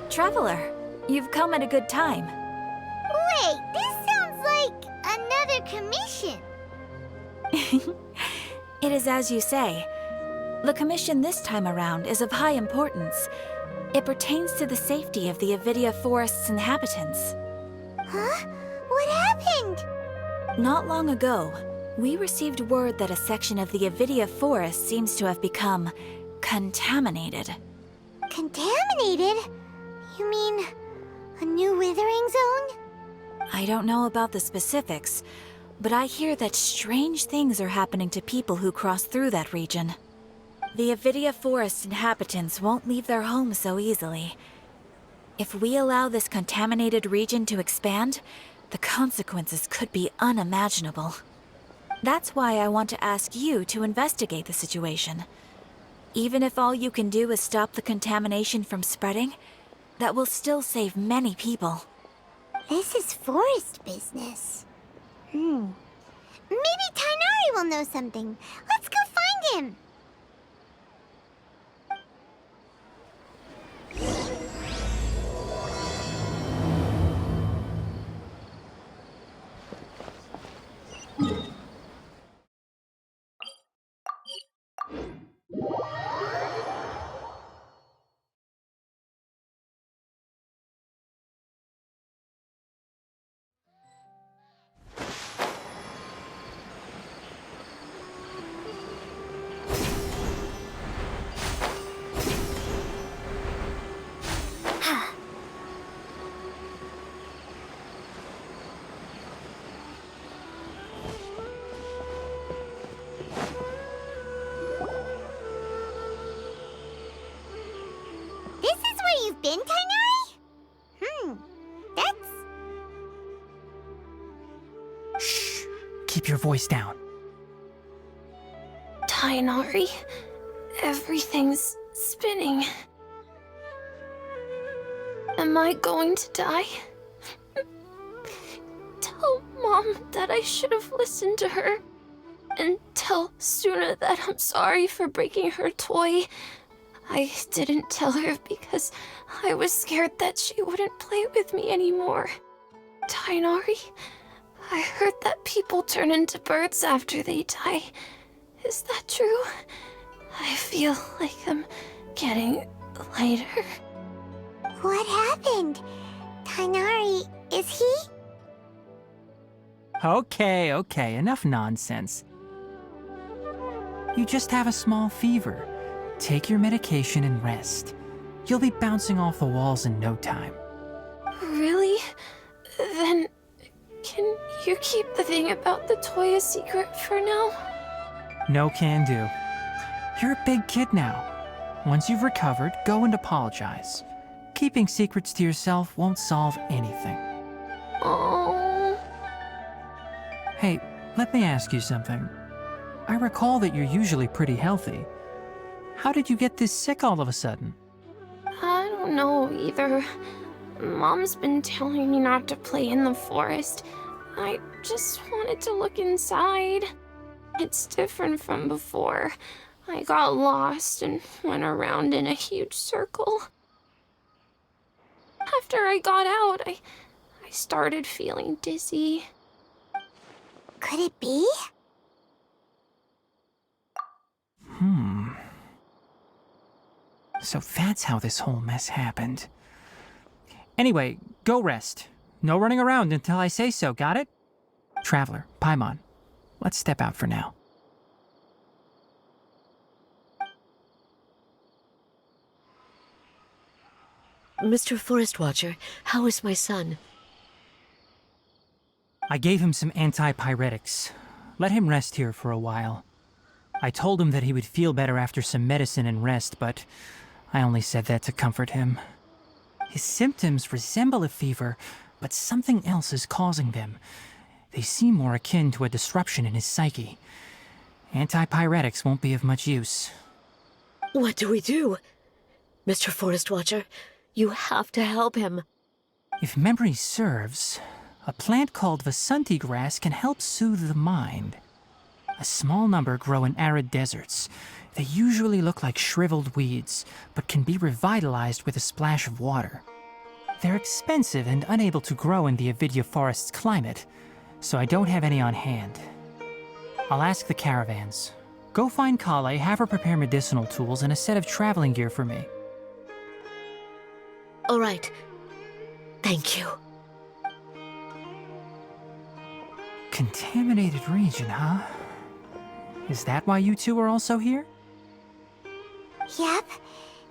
Traveler, you've come at a good time. Wait, this sounds like another commission. It is as you say. The commission this time around is of high importance. It pertains to the safety of the Avidia Forest's inhabitants. Huh? What happened? Not long ago, we received word that a section of the Avidia Forest seems to have become contaminated. Contaminated? You mean a new withering zone? I don't know about the specifics, but I hear that strange things are happening to people who cross through that region. The Avidia Forest inhabitants won't leave their homes so easily. If we allow this contaminated region to expand, the consequences could be unimaginable. That's why I want to ask you to investigate the situation. Even if all you can do is stop the contamination from spreading, that will still save many people. This is forest business. Maybe Tighnari will know something. Let's go find him. This is where you've been, Tighnari? That's... Shh! Keep your voice down. Tighnari, everything's spinning. Am I going to die? Tell Mom that I should have listened to her. And tell Suna that I'm sorry for breaking her toy. I didn't tell her because I was scared that she wouldn't play with me anymore. Tighnari, I heard that people turn into birds after they die. Is that true? I feel like I'm getting lighter. What happened? Tighnari, is he? Okay, enough nonsense. You just have a small fever. Take your medication and rest. You'll be bouncing off the walls in no time. Really? Then, can you keep the thing about the toy a secret for now? No can do. You're a big kid now. Once you've recovered, go and apologize. Keeping secrets to yourself won't solve anything. Oh. Hey, let me ask you something. I recall that you're usually pretty healthy. How did you get this sick all of a sudden? I don't know either. Mom's been telling me not to play in the forest. I just wanted to look inside. It's different from before. I got lost and went around in a huge circle. After I got out, I started feeling dizzy. Could it be? So that's how this whole mess happened. Anyway, go rest. No running around until I say so, got it? Traveler, Paimon, let's step out for now. Mr. Forest Watcher, how is my son? I gave him some antipyretics. Let him rest here for a while. I told him that he would feel better after some medicine and rest, but I only said that to comfort him. His symptoms resemble a fever, but something else is causing them. They seem more akin to a disruption in his psyche. Antipyretics won't be of much use. What do we do? Mr. Forest Watcher, You have to help him. If memory serves, a plant called Vasanti grass can help soothe the mind. A small number grow in arid deserts. They usually look like shriveled weeds, but can be revitalized with a splash of water. They're expensive and unable to grow in the Avidya forest's climate, so I don't have any on hand. I'll ask the caravans. Go find Kale, have her prepare medicinal tools and a set of traveling gear for me. All right. Thank you. Contaminated region, huh? Is that why you two are also here? Yep.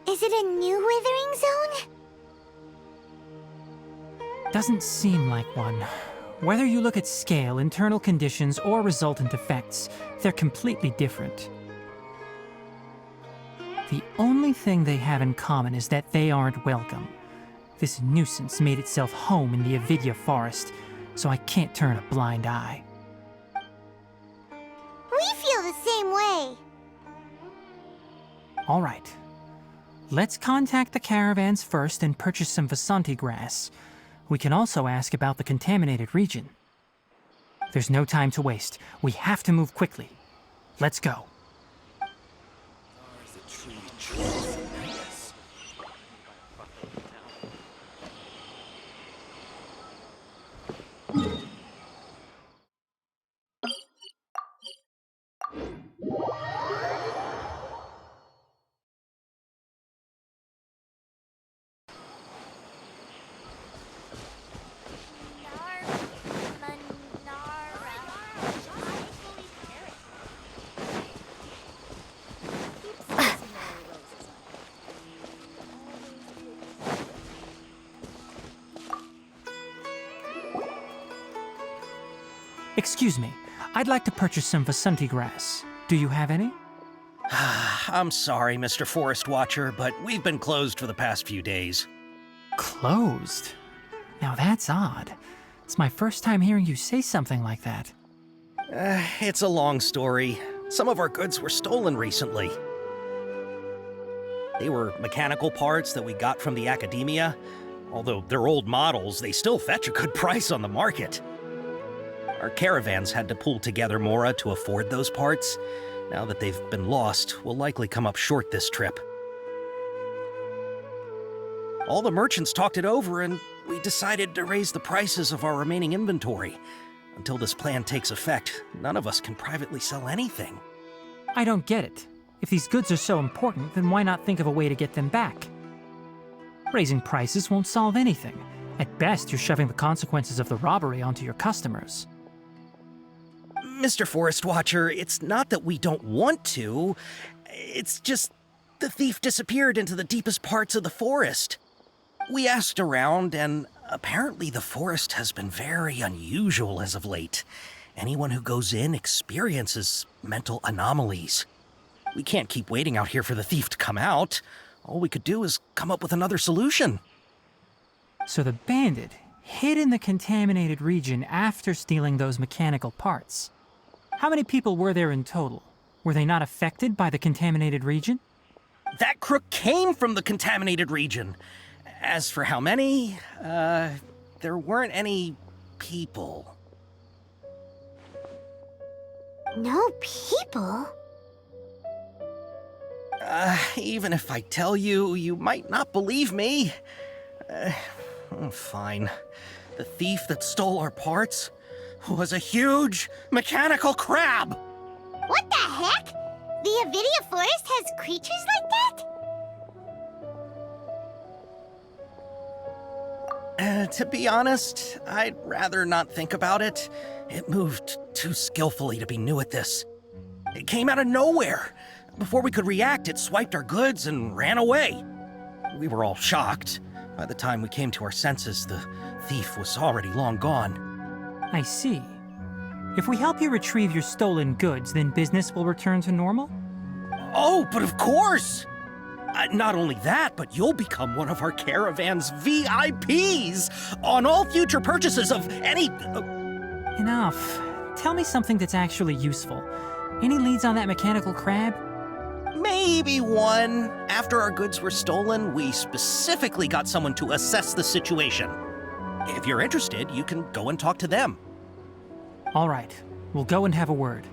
Is it a new withering zone? Doesn't seem like one. Whether you look at scale, internal conditions, or resultant effects, they're completely different. The only thing they have in common is that they aren't welcome. This nuisance made itself home in the Avidya forest, so I can't turn a blind eye. We feel the same way. All right. Let's contact the caravans first and purchase some Vasanti grass. We can also ask about the contaminated region. There's no time to waste. We have to move quickly. Let's go. Excuse me, I'd like to purchase some Vasanti grass. Do you have any? I'm sorry, Mr. Forest Watcher, but we've been closed for the past few days. Closed? Now that's odd. It's my first time hearing you say something like that. It's a long story. Some of our goods were stolen recently. They were mechanical parts that we got from the academia. Although they're old models, they still fetch a good price on the market. Our caravans had to pool together Mora to afford those parts. Now that they've been lost, we'll likely come up short this trip. All the merchants talked it over, and we decided to raise the prices of our remaining inventory. Until this plan takes effect, none of us can privately sell anything. I don't get it. If these goods are so important, then why not think of a way to get them back? Raising prices won't solve anything. At best, you're shoving the consequences of the robbery onto your customers. Mr. Forest Watcher, it's not that we don't want to. It's just the thief disappeared into the deepest parts of the forest. We asked around, and apparently the forest has been very unusual as of late. Anyone who goes in experiences mental anomalies. We can't keep waiting out here for the thief to come out. All we could do is come up with another solution. So the bandit hid in the contaminated region after stealing those mechanical parts. How many people were there in total? Were they not affected by the contaminated region? That crook came from the contaminated region. As for how many, there weren't any people. No people? Even if I tell you, you might not believe me. Fine. The thief that stole our parts was a huge mechanical crab! What the heck? The Avidya forest has creatures like that? To be honest, I'd rather not think about it. It moved too skillfully to be new at this. It came out of nowhere. Before we could react, it swiped our goods and ran away. We were all shocked. By the time we came to our senses, the thief was already long gone. I see. If we help you retrieve your stolen goods, then business will return to normal? Oh, but of course! Not only that, but you'll become one of our caravan's VIPs on all future purchases of any... Enough. Tell me something that's actually useful. Any leads on that mechanical crab? maybe one. After our goods were stolen, we specifically got someone to assess the situation. If you're interested, you can go and talk to them. All right, we'll go and have a word.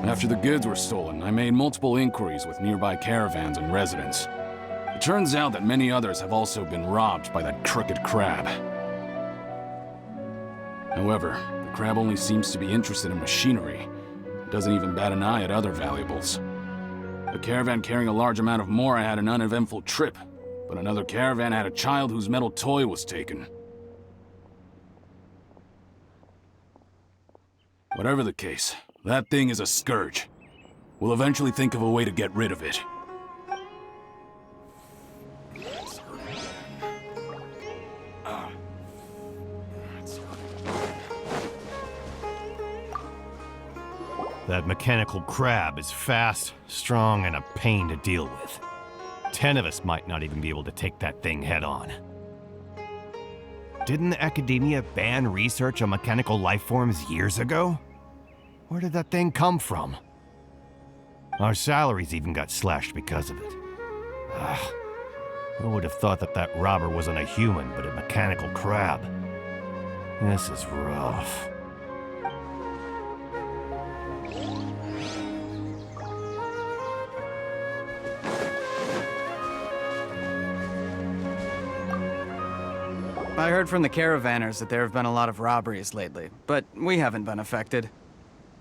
After the goods were stolen, I made multiple inquiries with nearby caravans and residents. It turns out that many others have also been robbed by that crooked crab. However, the crab only seems to be interested in machinery. It doesn't even bat an eye at other valuables. A caravan carrying a large amount of Mora had an uneventful trip, but another caravan had a child whose metal toy was taken. Whatever the case, that thing is a scourge. We'll eventually think of a way to get rid of it. That mechanical crab is fast, strong, and a pain to deal with. 10 of us might not even be able to take that thing head on. Didn't academia ban research on mechanical life forms years ago? Where did that thing come from? Our salaries even got slashed because of it. Who would have thought that that robber wasn't a human, but a mechanical crab? This is rough. I heard from the caravanners that there have been a lot of robberies lately, but we haven't been affected.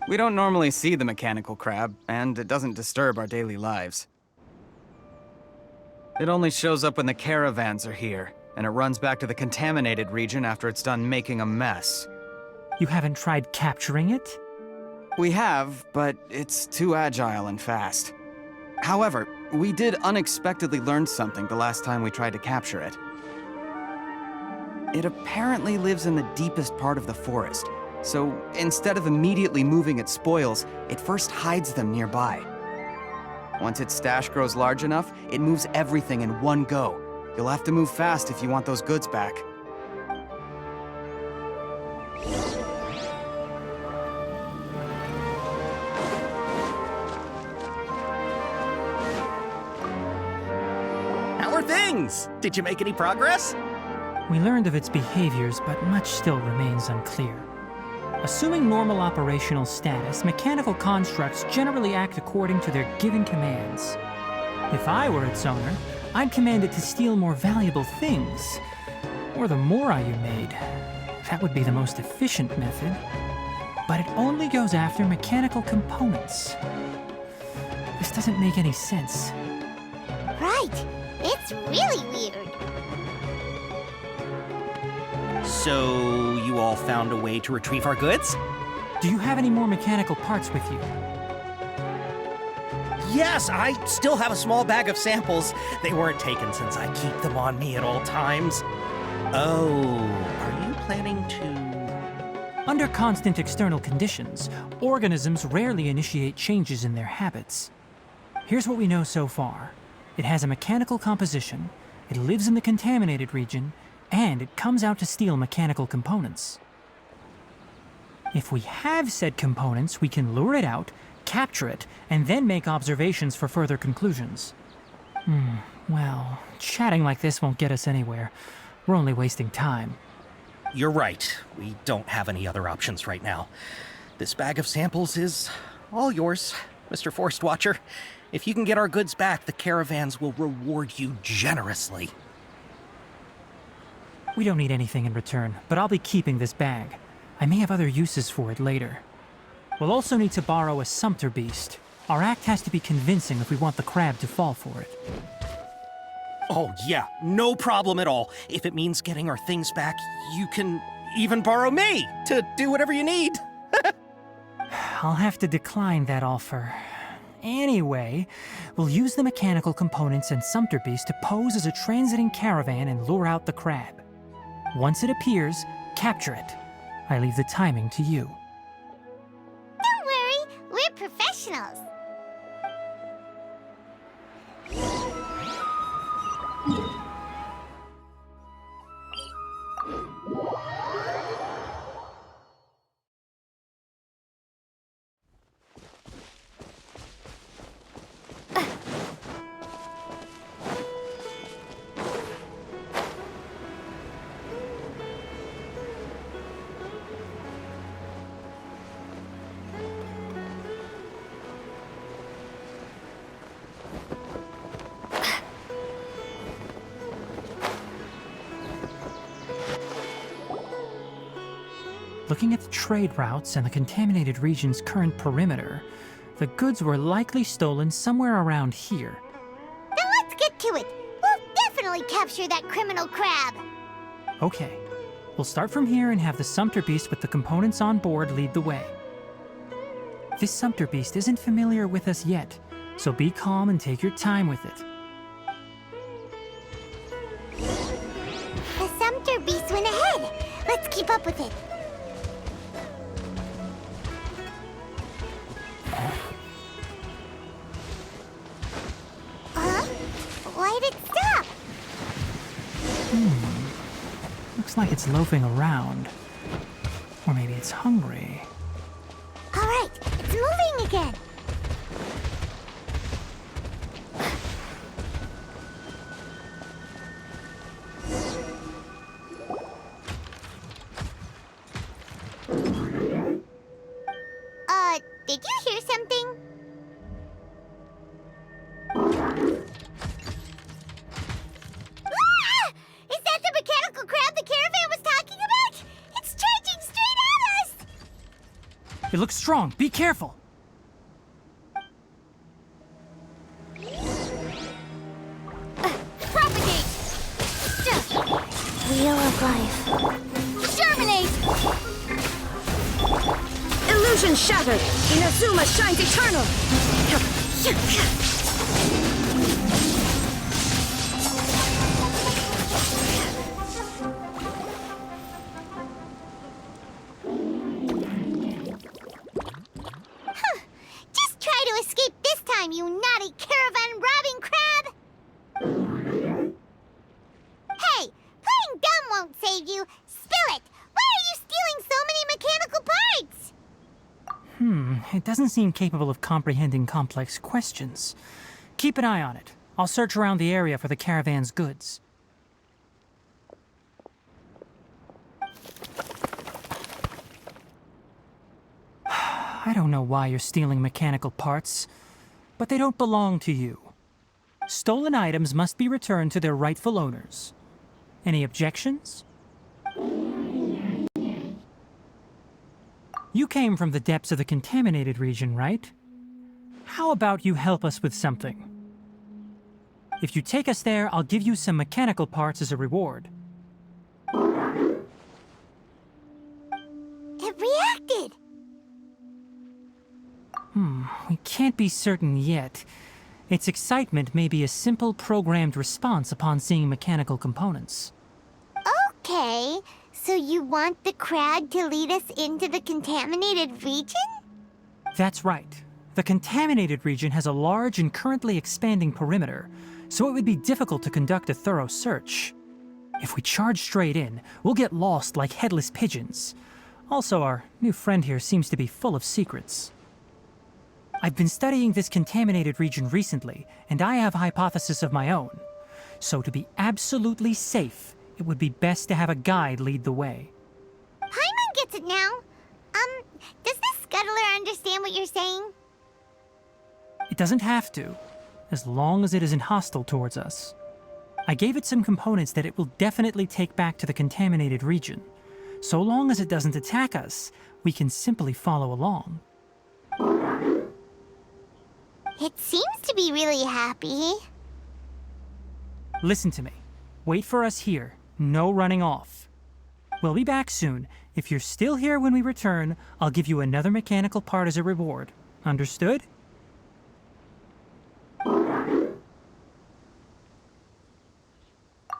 We don't normally see the mechanical crab, and it doesn't disturb our daily lives. It only shows up when the caravans are here, and it runs back to the contaminated region after it's done making a mess. You haven't tried capturing it? We have, but it's too agile and fast. However, we did unexpectedly learn something the last time we tried to capture it. It apparently lives in the deepest part of the forest, so instead of immediately moving its spoils, it first hides them nearby. Once its stash grows large enough, it moves everything in one go. You'll have to move fast if you want those goods back. How are things? Did you make any progress? We learned of its behaviors, but much still remains unclear. Assuming normal operational status, mechanical constructs generally act according to their given commands. If I were its owner, I'd command it to steal more valuable things. Or the Mora you made. That would be the most efficient method. But it only goes after mechanical components. This doesn't make any sense. Right. It's really weird. So, you all found a way to retrieve our goods? Do you have any more mechanical parts with you? Yes, I still have a small bag of samples. They weren't taken since I keep them on me at all times. Oh, are you planning to... Under constant external conditions, organisms rarely initiate changes in their habits. Here's what we know so far. It has a mechanical composition, it lives in the contaminated region, and it comes out to steal mechanical components. If we have said components, we can lure it out, capture it, and then make observations for further conclusions. Well, chatting like this won't get us anywhere. We're only wasting time. You're right. We don't have any other options right now. This bag of samples is all yours, Mr. Forest Watcher. If you can get our goods back, the caravans will reward you generously. We don't need anything in return, but I'll be keeping this bag. I may have other uses for it later. We'll also need to borrow a sumpter beast. Our act has to be convincing if we want the crab to fall for it. Oh yeah, no problem at all. If it means getting our things back, you can even borrow me to do whatever you need. I'll have to decline that offer. Anyway, we'll use the mechanical components and sumpter beast to pose as a transiting caravan and lure out the crab. Once it appears, capture it. I leave the timing to you. Don't worry, we're professionals. Looking at the trade routes and the contaminated region's current perimeter, the goods were likely stolen somewhere around here. Then let's get to it. We'll definitely capture that criminal crab. Okay, we'll start from here and have the Sumpter Beast with the components on board lead the way. This Sumpter Beast isn't familiar with us yet, so be calm and take your time with it. The Sumpter Beast went ahead. Let's keep up with it. Huh? Why'd it stop? Looks like it's loafing around. Or maybe it's hungry. All right, it's moving again. Did you hear something? Ah! Is that the mechanical crab the caravan was talking about? It's charging straight at us! It looks strong. Be careful. Propagate! Wheel of life. Germinate! Illusion shattered! Inazuma shines eternal! Just try to escape this time, you naughty caravan-robbing crab! Hey, playing dumb won't save you. Spill it! Why are you stealing so many mechanical parts? It doesn't seem capable of comprehending complex questions. Keep an eye on it. I'll search around the area for the caravan's goods. I don't know why you're stealing mechanical parts, but they don't belong to you. Stolen items must be returned to their rightful owners. Any objections? You came from the depths of the contaminated region, right? How about you help us with something? If you take us there, I'll give you some mechanical parts as a reward. It reacted! We can't be certain yet. Its excitement may be a simple programmed response upon seeing mechanical components. Okay, so you want the crab to lead us into the contaminated region? That's right. The contaminated region has a large and currently expanding perimeter, so it would be difficult to conduct a thorough search. If we charge straight in, we'll get lost like headless pigeons. Also, our new friend here seems to be full of secrets. I've been studying this contaminated region recently, and I have a hypothesis of my own. So to be absolutely safe, it would be best to have a guide lead the way. Paimon gets it now. Does this scuttler understand what you're saying? It doesn't have to, as long as it isn't hostile towards us. I gave it some components that it will definitely take back to the contaminated region. So long as it doesn't attack us, we can simply follow along. It seems to be really happy. Listen to me. Wait for us here. No running off. We'll be back soon. If you're still here when we return, I'll give you another mechanical part as a reward. Understood?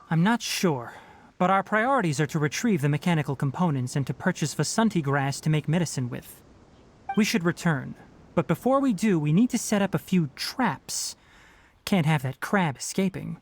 I'm not sure, but our priorities are to retrieve the mechanical components and to purchase Vasanti grass to make medicine with. We should return, but before we do, we need to set up a few traps. Can't have that crab escaping.